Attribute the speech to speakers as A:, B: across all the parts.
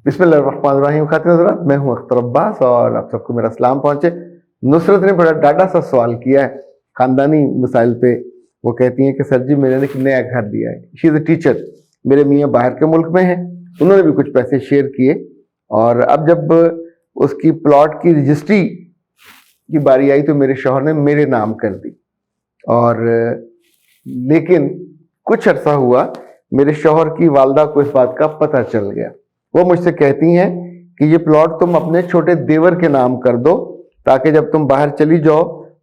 A: बिस्मिल्लाहिर्रहमानिर्रहीम। खातिन हज़रात, मैं हूं अख्तर अब्बास और आप सबको मेरा सलाम पहुंचे। नुसरत ने बड़ा डाटा सा सवाल किया है खानदानी मसाइल पे। वो कहती हैं कि सर जी, मैंने एक नया घर लिया है। शी इज़ अ टीचर, मेरे मियाँ बाहर के मुल्क में हैं, उन्होंने भी कुछ पैसे शेयर किए और अब जब उसकी प्लॉट की रजिस्ट्री की बारी आई तो मेरे शौहर ने मेरे नाम कर दी। और लेकिन कुछ अरसा हुआ, मेरे शौहर की वालदा को इस बात का पता चल गया। वो मुझसे कहती हैं कि ये प्लॉट तुम अपने छोटे देवर के नाम कर दो ताकि जब तुम बाहर चली जाओ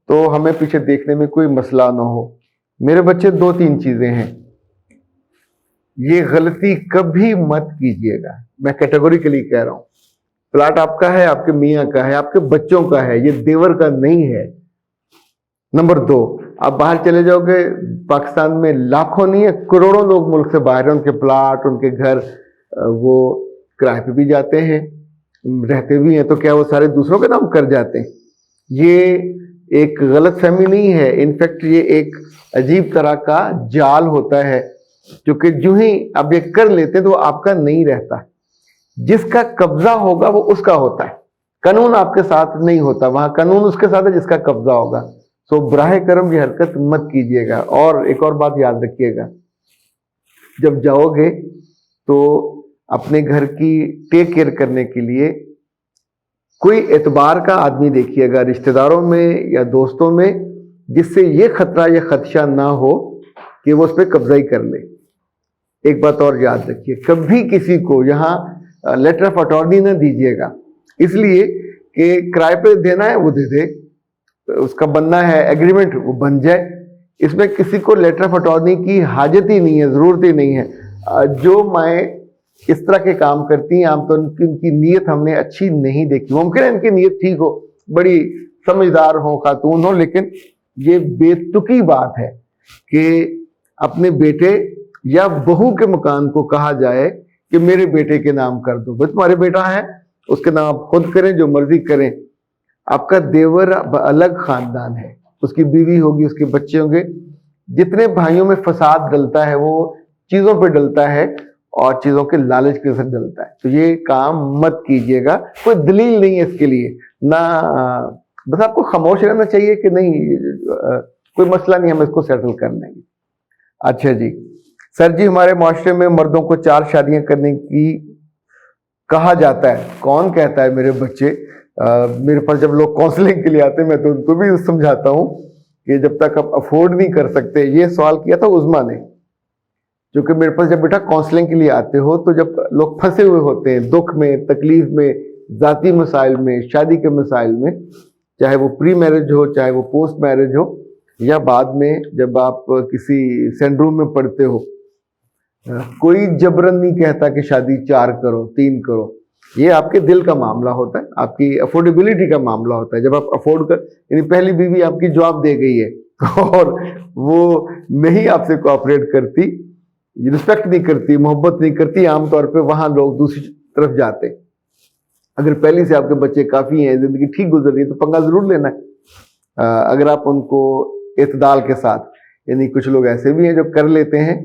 A: तो हमें पीछे देखने में कोई मसला ना हो। मेरे बच्चे 2-3 चीजें हैं, ये गलती कभी मत कीजिएगा। मैं कैटेगोरिकली कह रहा हूं, प्लॉट आपका है, आपके मियाँ का है, आपके बच्चों का है, ये देवर का नहीं है। नंबर 2, आप बाहर चले जाओगे, पाकिस्तान में लाखों नहीं है करोड़ों लोग मुल्क से बाहर हैं, उनके प्लाट, उनके घर वो किराए पे भी जाते हैं, रहते भी हैं, तो क्या वो सारे दूसरों के नाम कर जाते हैं? ये एक गलत फहमी नहीं है, इनफैक्ट ये एक अजीब तरह का जाल होता है, क्योंकि जो ही आप ये कर लेते हैं तो आपका नहीं रहता। जिसका कब्जा होगा वो उसका होता है, कानून आपके साथ नहीं होता, वहां कानून उसके साथ है जिसका कब्जा होगा। सो बराह करम ये हरकत मत कीजिएगा। और एक और बात याद रखिएगा, जब जाओगे तो अपने घर की टेक केयर करने के लिए कोई एतबार का आदमी देखिएगा, रिश्तेदारों में या दोस्तों में, जिससे ये खतरा या खदशा ना हो कि वो उस पर कब्जा ही कर ले। एक बात और याद रखिए, कभी किसी को यहाँ लेटर ऑफ अटॉर्नी ना दीजिएगा, इसलिए कि किराए पे देना है वो दे दे, उसका बनना है एग्रीमेंट वो बन जाए। इसमें किसी को लेटर ऑफ अटॉर्नी की हाजत ही नहीं है, ज़रूरत ही नहीं है। जो माएँ इस तरह के काम करती हैं, आमतौर पर इनकी नीयत हमने अच्छी नहीं देखी। मुमकिन है इनकी नीयत ठीक हो, बड़ी समझदार हो, खातून हो, लेकिन ये बेतुकी बात है कि अपने बेटे या बहू के मकान को कहा जाए कि मेरे बेटे के नाम कर दो। बस तुम्हारे बेटा है, उसके नाम आप खुद करें, जो मर्जी करें। आपका देवर अलग खानदान है, उसकी बीवी होगी, उसके बच्चे होंगे। जितने भाइयों में फसाद डलता है वो चीजों पे डलता है और चीजों के लालच के साथ डलता है। तो ये काम मत कीजिएगा, कोई दलील नहीं है इसके लिए ना, बस आपको खामोश रहना चाहिए कि नहीं कोई मसला नहीं, हम इसको सेटल कर लेंगे। अच्छा जी, सर जी, हमारे माशरे में मर्दों को 4 शादियां करने की कहा जाता है। कौन कहता है? मेरे बच्चे मेरे पास जब लोग काउंसलिंग के लिए आते हैं, मैं तो उनको भी समझाता हूँ कि जब तक आप अफोर्ड नहीं कर सकते। ये सवाल किया था उज़मा ने, क्योंकि मेरे पास जब बेटा काउंसलिंग के लिए आते हो तो जब लोग फंसे हुए होते हैं दुख में, तकलीफ में, ज़ाती मसाइल में, शादी के मसाइल में, चाहे वो प्री मैरिज हो, चाहे वो पोस्ट मैरिज हो, या बाद में जब आप किसी सिंड्रोम में पड़ते हो, कोई जबरन नहीं कहता कि शादी 4 करो, 3 करो। ये आपके दिल का मामला होता है, आपकी अफोर्डेबिलिटी का मामला होता है। जब आप अफोर्ड कर, यानी पहली बीवी आपकी जॉब दे गई है और वो नहीं आपसे कोऑपरेट करती, रिस्पेक्ट नहीं करती, मोहब्बत नहीं करती, आमतौर पे वहां लोग दूसरी तरफ जाते। अगर पहले से आपके बच्चे काफ़ी हैं, ज़िंदगी ठीक गुजर रही है, तो पंगा ज़रूर लेना है। अगर आप उनको इत्दाल के साथ, यानी कुछ लोग ऐसे भी हैं जो कर लेते हैं,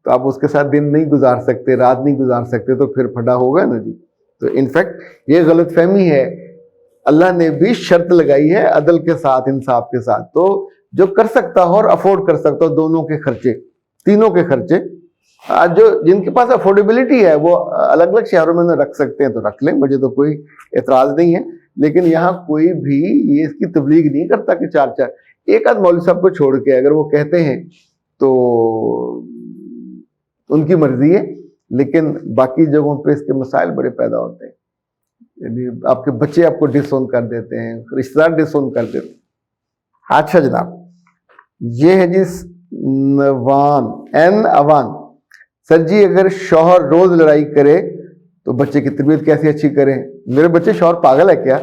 A: तो आप उसके साथ दिन नहीं गुजार सकते, रात नहीं गुजार सकते, तो फिर फटा होगा ना जी। तो इनफैक्ट ये गलत फहमी है। अल्लाह ने भी शर्त लगाई है अदल के साथ, इंसाफ के साथ। तो जो कर सकता हो और अफोर्ड कर सकता हो, दोनों के खर्चे, तीनों के खर्चे, जो जिनके पास अफोर्डेबिलिटी है वो अलग अलग शहरों में रख सकते हैं तो रख लें, मुझे तो कोई एतराज नहीं है। लेकिन यहाँ कोई भी ये इसकी तबलीग नहीं करता कि 4-4। एक आध मौलवी साहब को छोड़ के अगर वो कहते हैं तो उनकी मर्जी है, लेकिन बाकी जगहों पे इसके मसाइल बड़े पैदा होते हैं। यानी आपके बच्चे आपको डिसोन कर देते हैं, रिश्तेदार डिसोन कर देते हैं। अच्छा जनाब, ये है जी अवान। सर जी, अगर शौहर रोज लड़ाई करे तो बच्चे की तबीयत कैसे अच्छी करें? मेरे बच्चे, शौहर पागल है क्या?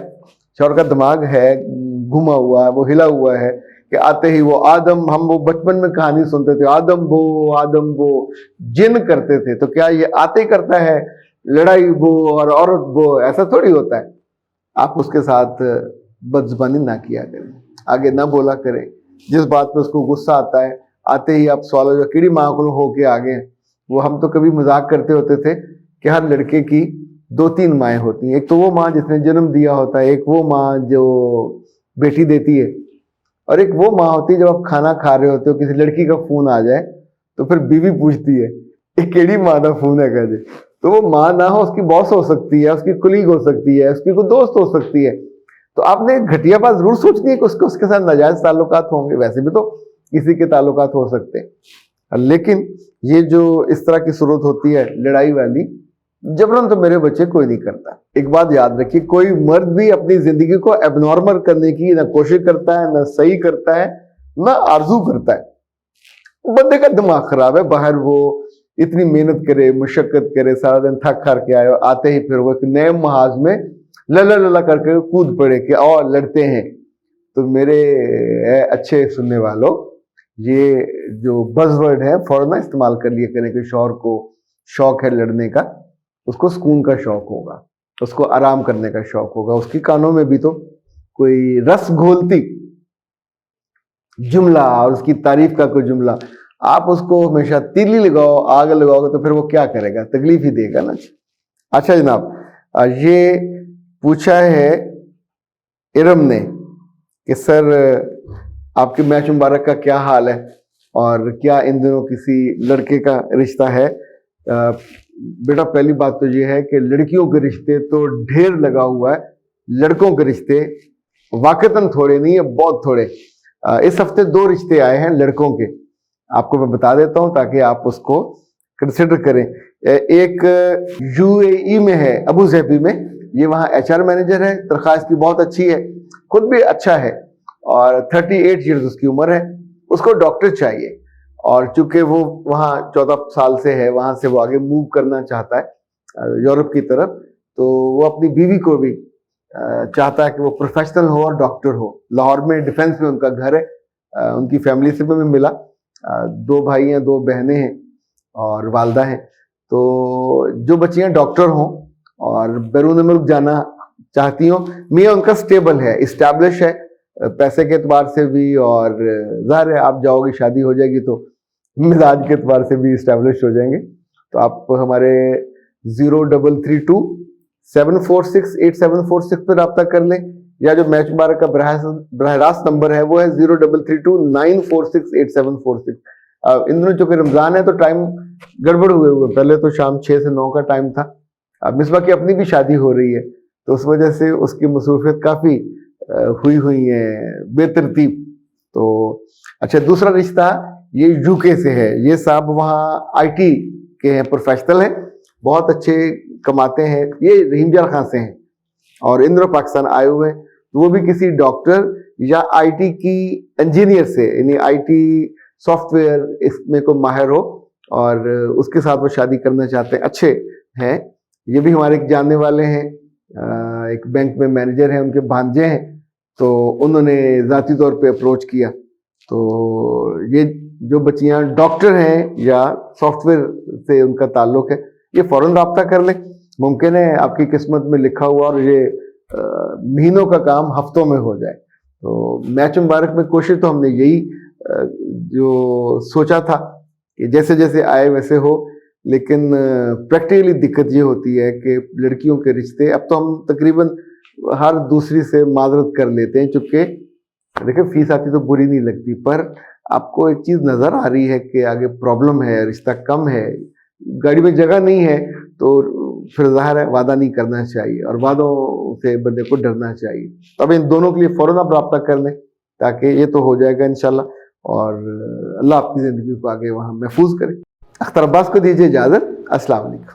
A: शौहर का दिमाग है घुमा हुआ है, वो हिला हुआ है कि आते ही वो आदम, हम वो बचपन में कहानी सुनते थे, आदम वो जिन करते थे, तो क्या ये आते ही करता है लड़ाई वो और औरत वो? ऐसा थोड़ी होता है। आप उसके साथ बदजुबानी ना किया करें, आगे ना बोला करें। जिस बात पे उसको गुस्सा आता है, आते ही आप सवाल जो कीड़ी माकुल होके आगे। वो हम तो कभी मजाक करते होते थे कि हर लड़के की دو تین مائیں ہوتی ہیں. ایک تو وہ ماں جس نے جنم دیا ہوتا ہے, ایک وہ ماں جو بیٹی دیتی ہے, اور ایک وہ ماں ہوتی ہے جب آپ کھانا کھا رہے ہوتے ہو کسی لڑکی کا فون آ جائے تو پھر بیوی پوچھتی ہے یہ کیڑی ماں کا فون ہے کہتے. تو وہ ماں نہ ہو, اس کی باس ہو سکتی ہے, اس کی کلیگ ہو سکتی ہے, اس کی کوئی دوست ہو سکتی ہے. تو آپ نے گھٹیا بات ضرور سوچنی ہے کہ اس کے ساتھ ناجائز تعلقات ہوں گے. ویسے بھی تو کسی کے تعلقات ہو سکتے ہیں, لیکن یہ جو اس طرح کی صورت ہوتی ہے لڑائی والی, جبرن تو میرے بچے کوئی نہیں کرتا. ایک بات یاد رکھیے, کوئی مرد بھی اپنی زندگی کو اب نارمل کرنے کی نہ کوشش کرتا ہے, نہ صحیح کرتا ہے, نہ آرزو کرتا ہے. بندے کا دماغ خراب ہے. باہر وہ اتنی محنت کرے, مشقت کرے, سارا دن تھک کر کے آئے, آتے ہی پھر وہ ایک نئے محاذ میں للا للا کر کے کود پڑے کہ اور لڑتے ہیں. تو میرے اچھے سننے والوں, یہ جو بز ورڈ ہے فوراً استعمال کر لیا کریں کہ شوہر کو شوق ہے لڑنے کا, اس کو سکون کا شوق ہوگا, اس کو آرام کرنے کا شوق ہوگا. اس کی کانوں میں بھی تو کوئی رس گھولتی جملہ اور اس کی تعریف کا کوئی جملہ, آپ اس کو ہمیشہ تیلی لگاؤ, آگ لگاؤ گے تو پھر وہ کیا کرے گا, تکلیف ہی دے گا نا. اچھا جناب, یہ پوچھا ہے ارم نے کہ سر آپ کے میچ مبارک کا کیا حال ہے, اور کیا ان دنوں کسی لڑکے کا رشتہ ہے. بیٹا پہلی بات تو یہ ہے کہ لڑکیوں کے رشتے تو ڈھیر لگا ہوا ہے, لڑکوں کے رشتے واقعتاً تھوڑے نہیں ہیں, بہت تھوڑے. اس ہفتے 2 رشتے آئے ہیں لڑکوں کے, آپ کو میں بتا دیتا ہوں تاکہ آپ اس کو کنسیڈر کریں. ایک UAE میں ہے, ابو ظہبی میں, یہ وہاں HR مینیجر ہے, تنخواہ اس کی بہت اچھی ہے, خود بھی اچھا ہے, اور 38 ایئرز اس کی عمر ہے. اس کو ڈاکٹر چاہیے, اور چونکہ وہ وہاں 14 سال سے ہے, وہاں سے وہ آگے موو کرنا چاہتا ہے یورپ کی طرف, تو وہ اپنی بیوی کو بھی چاہتا ہے کہ وہ پروفیشنل ہو اور ڈاکٹر ہو. لاہور میں ڈیفینس میں ان کا گھر ہے. ان کی فیملی سے بھی میں ملا, 2 بھائی ہیں, 2 بہنیں ہیں اور والدہ ہیں. تو جو بچیاں ڈاکٹر ہوں اور بیرون ملک جانا چاہتی ہوں, میاں ان کا سٹیبل ہے, اسٹیبلش ہے, پیسے کے اعتبار سے بھی, اور ظاہر ہے آپ جاؤ گے شادی ہو جائے گی تو مزاج کے اعتبار سے بھی اسٹیبلش ہو جائیں گے. تو آپ ہمارے 0327468746 پہ رابطہ کر لیں, یا جو میچ مبارک کا براہ راست نمبر ہے وہ ہے 033294684746. ان دنوں چونکہ رمضان ہے تو ٹائم گڑبڑ ہوئے, پہلے تو شام 6 سے 9 کا ٹائم تھا. اب مصباح کی اپنی بھی شادی ہو رہی ہے, تو اس وجہ سے اس کی مصروفیت کافی ہوئی ہیں بے ترتیب. تو اچھا, دوسرا رشتہ یہ UK سے ہے. یہ صاحب وہاں IT کے ہیں, پروفیشنل ہیں, بہت اچھے کماتے ہیں. یہ رحیم جان خان سے ہیں اور ان دنوں پاکستان آئے ہوئے ہیں. تو وہ بھی کسی ڈاکٹر یا IT کی انجینئر سے, یعنی IT سافٹ ویئر اس میں کوئی ماہر ہو, اور اس کے ساتھ وہ شادی کرنا چاہتے ہیں. اچھے ہیں, یہ بھی ہمارے ایک جاننے والے ہیں, ایک بینک میں مینیجر ہیں, ان کے بھانجے ہیں, تو انہوں نے ذاتی طور پہ اپروچ کیا. تو یہ جو بچیاں ڈاکٹر ہیں یا سافٹ ویئر سے ان کا تعلق ہے, یہ فوراً رابطہ کر لیں. ممکن ہے آپ کی قسمت میں لکھا ہوا اور یہ مہینوں کا کام ہفتوں میں ہو جائے. تو میچ مبارک میں کوشش تو ہم نے یہی جو سوچا تھا کہ جیسے جیسے آئے ویسے ہو, لیکن پریکٹیکلی دقت یہ ہوتی ہے کہ لڑکیوں کے رشتے اب تو ہم تقریباً ہر دوسری سے معذرت کر لیتے ہیں, چونکہ دیکھیں فیس آتی تو بری نہیں لگتی, پر آپ کو ایک چیز نظر آ رہی ہے کہ آگے پرابلم ہے, رشتہ کم ہے, گاڑی میں جگہ نہیں ہے, تو پھر ظاہر ہے وعدہ نہیں کرنا چاہیے, اور وعدوں سے بندے کو ڈرنا چاہیے. تو اب ان دونوں کے لیے فوراً آپ رابطہ کر لیں, تاکہ یہ تو ہو جائے گا انشاءاللہ, اور اللہ آپ کی زندگی کو آگے وہاں محفوظ کرے. اختر عباس کو دیجیے اجازت. السلام علیکم.